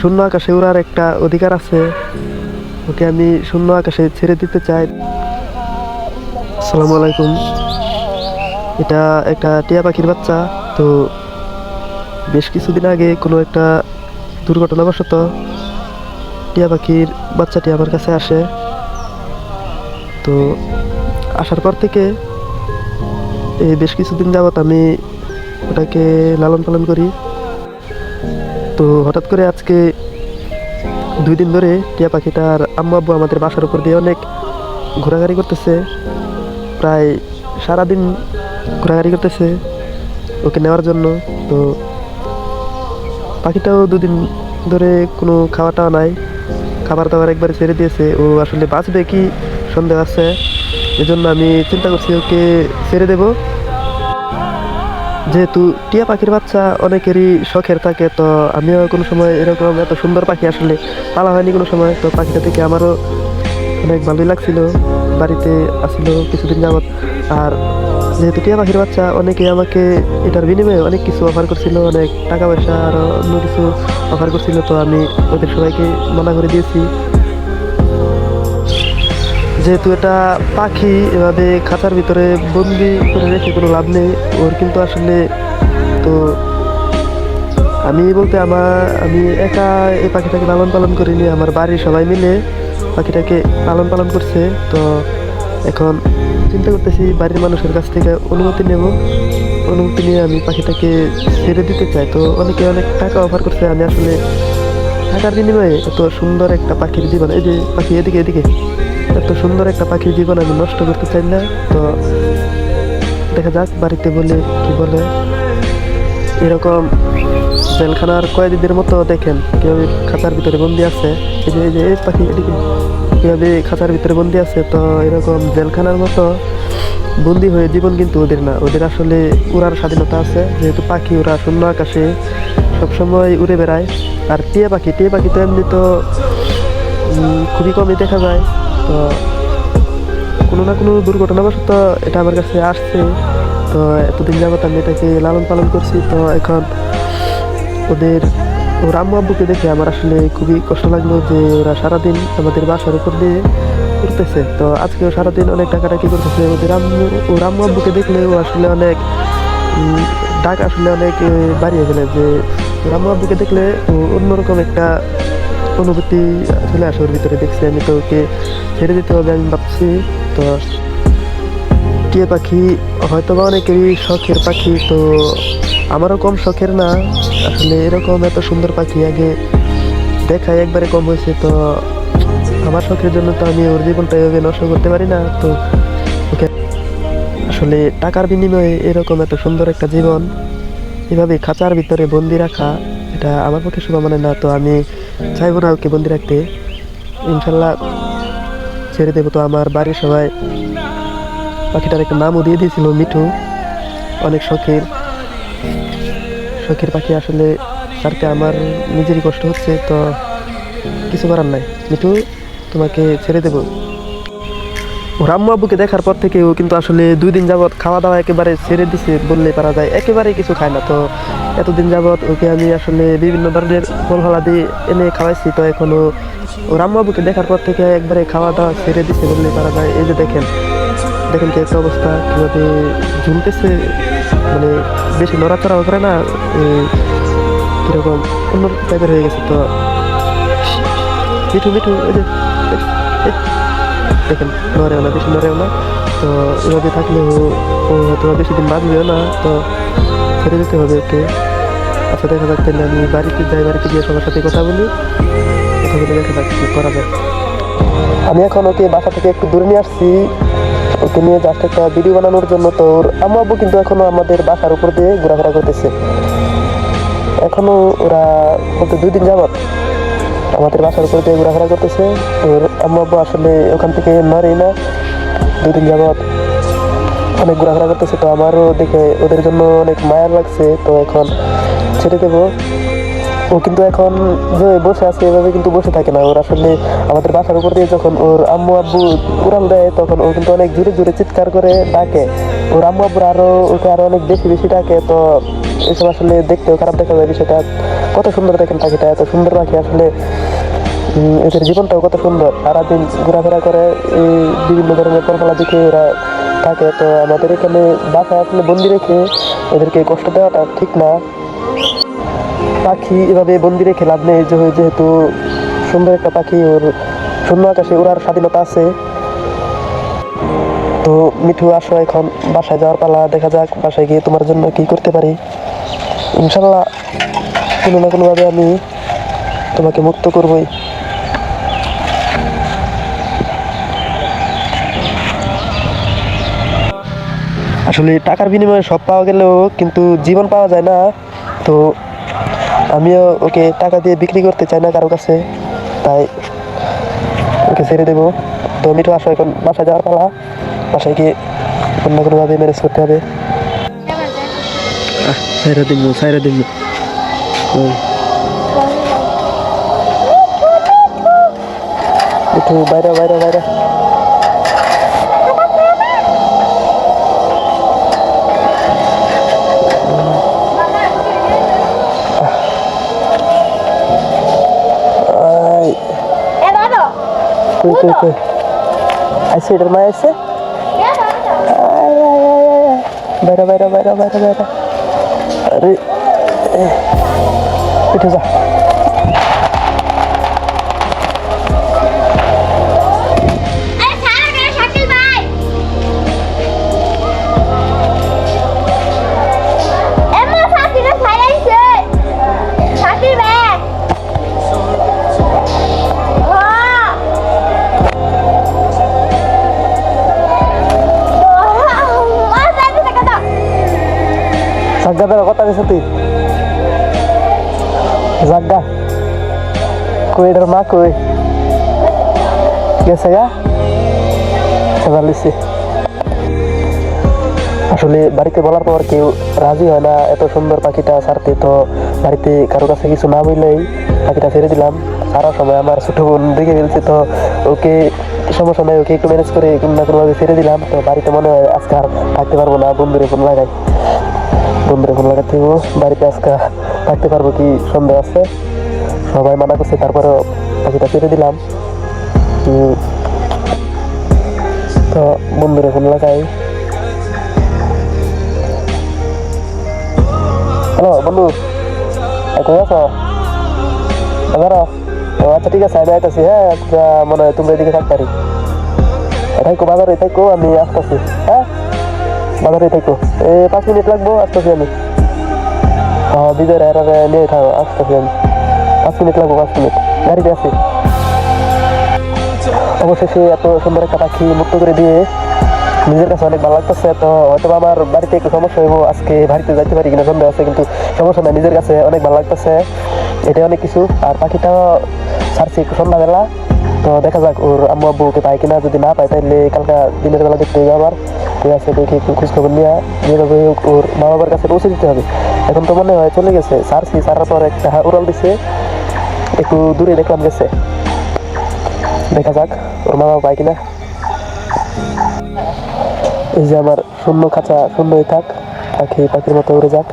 শূন্য আকাশে উড়ার একটা অধিকার আছে, ওকে আমি শূন্য আকাশে ছেড়ে দিতে চাই। আসসালামু আলাইকুম। এটা একটা টিয়া পাখির বাচ্চা। তো বেশ কিছুদিন আগে কোনো একটা দুর্ঘটনাবশত টিয়া পাখির বাচ্চাটি আমার কাছে আসে। তো আসার পর থেকে এই বেশ কিছুদিন যাবৎ আমি ওটাকে লালন পালন করি। তো হঠাৎ করে আজকে 2 দিন ধরে টিয়া পাখিটার আম্মু আব্বু আমাদের বাসার উপর দিয়ে অনেক ঘোরাঘুরি করতেছে, প্রায় সারাদিন ঘোরাঘুরি করতেছে ওকে নেওয়ার জন্য। তো পাখিটাও 2 দিন ধরে কোনো খাওয়া টাওয়া নাই, খাবার দাবার একবারে ছেড়ে দিয়েছে। ও আসলে বাঁচবে কি সন্দেহ আছে, এজন্য আমি চিন্তা করছি ওকে ছেড়ে দেব। যেহেতু টিয়া পাখির বাচ্চা অনেকেরই শখের থাকে, তো আমিও কোনো সময় এরকম এত সুন্দর পাখি আসলে পালা হয়নি কোনো সময়। তো পাখিটা থেকে আমারও অনেক ভালোই লাগছিল, বাড়িতে আসছিল কিছুদিন যাবৎ। আর যেহেতু টিয়া পাখির বাচ্চা, অনেকে আমাকে এটার বিনিময়ে অনেক কিছু অফার করছিল, অনেক টাকা পয়সা আর অন্য কিছু অফার করছিল। তো আমি ওদের সবাইকে মানা করে দিয়েছি, যেহেতু এটা পাখি এভাবে খাঁচার ভিতরে বন্দি করে রেখে কোনো লাভ নেই ওর কিন্তু আসলে। তো আমি বলতে আমি একা এই পাখিটাকে লালন পালন করিনি, আমার বাড়ির সবাই মিলে পাখিটাকে লালন পালন করছে। তো এখন চিন্তা করতেছি বাড়ির মানুষের কাছ থেকে অনুমতি নেব, অনুমতি নিয়ে আমি পাখিটাকে ছেড়ে দিতে চাই। তো অনেকে অনেক টাকা অফার করছে, আমি আসলে টাকার বিনিময়ে এত সুন্দর একটা পাখির জীবন, এই যে পাখি এদিকে এদিকে, এত সুন্দর একটা পাখির জীবন আমি নষ্ট করতে চাই না। তো দেখা যাক বাড়িতে বলে কি বলে। এরকম জেলখানার কয়েদিদের মতো দেখেন কীভাবে খাঁচার ভিতরে বন্দি আছে, এই যে এই পাখি এদিকে কীভাবে খাঁচার ভিতরে বন্দি আছে। তো এরকম জেলখানার মতো বন্দি হয়ে জীবন কিন্তু ওদের না, ওদের আসলে উড়ার স্বাধীনতা আছে। যেহেতু পাখি ওরা শূন্য আকাশে সবসময় উড়ে বেড়ায়। আর টিয়া পাখি তো এমনি তো খুবই কমই দেখা যায়। তো কোনো না কোনো দুর্ঘটনাবশত এটা আমার কাছে আসছে। তো এতদিন যাবত আমি এটাকে লালন পালন করছি। তো এখন ওর আম্মু আব্বুকে দেখে আমার আসলে খুবই কষ্ট লাগলো যে ওরা সারাদিন আমাদের বাসার উপর দিয়ে উঠতেছে। তো আজকেও সারাদিন অনেক ডাকাডাকি করতেছে। ওর আম্মু আব্বুকে দেখলে ও আসলে অনেক ডাক আসলে অনেক বাড়িয়ে ফেলে, যে ওর আম্মু আব্বুকে দেখলে ও অন্যরকম একটা অনুভূতি চলে আসে ওর ভিতরে। দেখছি আমি তো ওকে ছেড়ে দিতে হবে আমি ভাবছি। তো টিয়া পাখি হয়তো বা অনেকেরই শখের পাখি, তো আমারও কম শখের না আসলে। এরকম এত সুন্দর পাখি আগে দেখাই একবারে কম হয়েছে। তো আমার শখের জন্য তো আমি ওর জীবনটা এভাবে নষ্ট করতে পারি না। তো ওকে আসলে টাকার বিনিময়ে এরকম এত সুন্দর একটা জীবন এভাবে খাঁচার ভিতরে বন্দি রাখা, এটা আমার পক্ষে শোভা মানে না। তো আমি চাইবো না ওকে বন্দি রাখতে, ইনশাল্লাহ ছেড়ে দেবো। তো আমার বাড়ির সবাই পাখিটার একটা নামও দিয়ে দিয়েছিল মিঠু, অনেক শখের পাখি আসলে ছাড়তে আমার নিজেরই কষ্ট হচ্ছে। তো কিছু করার নাই, মিঠু তোমাকে ছেড়ে দেবো। ওর আম্মু আব্বুকে দেখার পর থেকে ও কিন্তু আসলে 2 দিন যাবৎ খাওয়া দাওয়া একেবারে ছেড়ে দিছে বললে পারা যায়, একেবারে কিছু খায় না। তো এতদিন যাবৎ ওকে আমি আসলে বিভিন্ন ধরনের ফল ফলাদি এনে খাওয়াইছি। তো এখনও ওর আম্মু আব্বুকে দেখার পর থেকে একবারে খাওয়া দাওয়া ছেড়ে দিছে বললে পারা যায়। এই যে দেখেন কি একটা অবস্থা, কীভাবে ঝুলতেছে, মানে বেশি নড়াচড়াও করে না, কীরকম অন্য টাইপের হয়ে গেছে। তো মিঠু ওই যে দেখেন নড়েও না, বেশি নড়েও না। তো এভাবে থাকলে ও হয়তো বেশি দিন বাঁচবেও না। তো ছেড়ে দিতে হবে ওকে। আচ্ছা দেখা যাক তাহলে আমি বাড়িতে যাই, বাড়িতে গিয়ে সবার সাথে কথা বলে দেখা যাক কী করা যায়। আমি এখন ওকে বাসা থেকে একটু দূরে নিয়ে আসছি, ওকে নিয়ে জাস্ট একটা ভিডিও বানানোর জন্য। তো ওর আম্মু আব্বু কিন্তু এখনো আমাদের বাসার উপর দিয়ে ঘোরাফেরা করতেছে। এখনো ওরা বলতে 2 দিন যাবৎ আমাদের বাসার উপর দিয়ে ঘোরাফেরা করতেছে। ওর আম্মু আব্বু আসলে ওখান থেকে নড়েই না, 2 দিন যাবৎ অনেক ঘোরাফেরা করতেছে। তো আমারও দেখে ওদের জন্য অনেক মায়া লাগছে। তো এখন ছেড়ে দেবো। ও কিন্তু এখন যে বসে আছে এভাবে কিন্তু বসে থাকে না, ওর আসলে আমাদের বাসার উপর দিয়ে যখন ওর আম্মু আব্বু উড়াল দেয় তখন ও কিন্তু অনেক জোরে জোরে চিৎকার করে ডাকে। ওর আম্মু আব্বুর আরো ওকে আরো অনেক বেশি বেশি ডাকে, তো এসব আসলে দেখতেও খারাপ দেখা যায় বিষয়টা। কত সুন্দর দেখেন পাখিটা, এত সুন্দর পাখি আসলে। এদের জীবনটাও কত সুন্দর, সারাদিন ঘোরাফেরা করে এই বিভিন্ন ধরনের ফলফলা দিকে এরা থাকে। তো আমাদের এখানে বাসায় আসলে বন্দি রেখে ওদেরকে কষ্ট দেওয়াটা ঠিক না। পাখি এভাবে বন্দি রেখে লাভ নেই, যেহেতু সুন্দর একটা পাখি, ওর শূন্য আকাশে ওড়ার স্বাধীনতা আছে। তো মিঠু, আসো এখন বাসায় যাওয়ার পালা। দেখা যাক বাসায় গিয়ে তোমার জন্য কি করতে পারি। ইনশাল্লাহ কোনো না কোনোভাবে আমি তোমাকে মুক্ত করবই। আসলে টাকার বিনিময়ে সব পাওয়া গেলেও কিন্তু জীবন পাওয়া যায় না। তো আমিও ওকে টাকা দিয়ে বিক্রি করতে চাই না কারো কাছে, তাই ওকে ছেড়ে দেবো। তো মিঠু, আসো এখন বাসায় যাওয়ার পালা। বাসায় গিয়ে অন্য কোনোভাবে ম্যানেজ করতে হবে। সাইরা দিব, সাইরা দিব। মিঠু, বাইরে বাইরে বাইরে। কই আইসে, এটার মায় আইসে। বাইরে বাইরে বাইরে বাইরে বাইরে। আরে উঠে যা। জাগা বেড়া কথা গেছে তুই জাগা কই, এটার মা কই গেছে গা। এবার লিখছি আসলে বাড়িতে বলার পর কেউ রাজি হয় না এত সুন্দর পাখিটা ছাড়তে। তো বাড়িতে কারো কাছে কিছু না বললেই পাখিটা ছেড়ে দিলাম। সারার সময় আমার ছোট বোন দেখে ফেলছে, তো ওকে সমস্যা নাই, ওকে একটু ম্যানেজ করে কোনো না কোনোভাবে ছেড়ে দিলাম। তো বাড়িতে মনে হয় আজকে আর থাকতে পারবো না, বন্ধুরে ফোন লাগাই, বন্ধুরে ফোন লাগাতে হবো। বাড়িতে আজকে থাকতে পারবো কি সন্দেহ আছে, সবাই মানা করছে, তারপরেও পাখিটা ছেড়ে দিলাম। তো বন্ধুরে ফোন লাগাই। হ্যালো বন্ধু, কোথায় আছো? এবার আচ্ছা ঠিক আছে, আমি আইতাছি। হ্যাঁ মনে হয় তোমরা এদিকে থাকতে পারি। থাকো বাজারে, থাকো, আমি আসতেছি। হ্যাঁ বাজারে থাকো, 5 মিনিট লাগবো, আসতেছি আমি। বিজয় নিয়ে থাকো, আসতেছি আমি। 5 মিনিট লাগবো, 5 মিনিট গাড়িতে আছি। অবশেষে এত সুন্দর একটা পাখি মুক্ত করে দিয়ে নিজের কাছে অনেক ভালো লাগতেছে। তো হয়তো আমার বাড়িতে একটু সমস্যা হইব, আজকে বাড়িতে যাইতে পারি কিনা সন্দেহ আছে, কিন্তু সমস্যা নাই, নিজের কাছে অনেক ভালো লাগতেছে, এটাই অনেক কিছু। আর পাখিটাও ছাড়ছি একটু সন্ধ্যাবেলা, তো দেখা যাক ওর আম্মু আব্বুকে পায় কিনা। যদি না পাই তাহলে কালকা দিনের বেলা দেখতে হবে আবার, ঠিক আছে, দেখে একটু খোঁজখবর নিয়ে যেভাবে ওর মা বাবার কাছে পৌঁছে দিতে হবে। এখন তো মনে হয় চলে গেছে, ছাড়ছি, ছাড়ার পর একটা উড়াল দিছে, একটু দূরে দেখলাম গেছে। দেখা যাক ওর মা বাবা পায় কিনা। এই যে আমার শূন্য খাঁচা শূন্যই থাক, পাখির মতো উড়ে যাক।